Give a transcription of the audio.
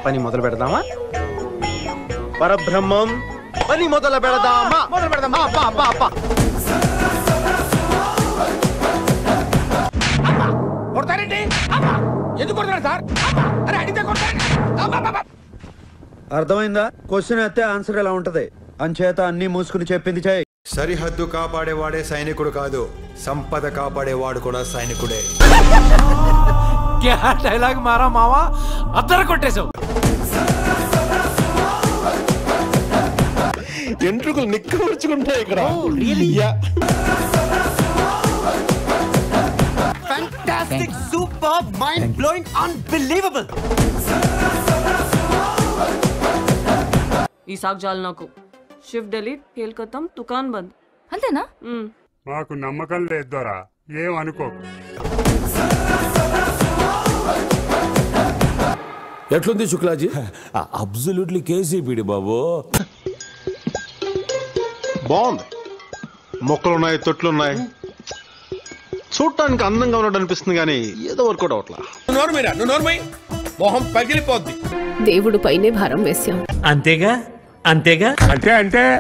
పని మొదలు పెడదామా? పరబ్రహ్మం పని మొదలు పెడదామా? మొదలు పెడదామా? అబ్బా అబ్బా అబ్బా కొడతారండి. ఎందుకు కొడతారు సార్? అరే అడిగితే కొడతారు. అర్థమైందా? క్వశ్చన్ అయితే ఆన్సర్ ఎలా ఉంటది. అంచేత అన్ని మూసుకుని చెప్పింది చేయి. సరిహద్దు కాపాడేవాడే సైనికుడు కాదు, సంపద కాపాడేవాడు కూడా సైనికుడే. డైలాగ్ మారా మావా, అద్దరు కొట్టేశావు. ఎంట్రుకలు నిక్కర్చుకుంటాయి ఇక్కడ. Fantastic, superb, mind-blowing, unbelievable. ఈ సాక్ జాల్ నాకు షిఫ్ట్ డిలీట్ కేల్ ఖతం దుకాన్ బంద్ అంతేనా? మాకు నమ్మకం లేదు దొరా, ఏం అనుకోకు. ఎట్లుంది శుక్లాజీ? అబ్సల్యూట్లీ కేసీపీడి బాబు. బాగుంది. మొక్కలున్నాయి, తొట్లున్నాయి, చూడటానికి అందంగా ఉన్నట్టు అనిపిస్తుంది కానీ ఏదో వర్కౌట్ అవట్లా. మొహం పగిలిపోద్ది. దేవుడు పైనే భారం వేశాం. అంతేగా అంతేగా అంటే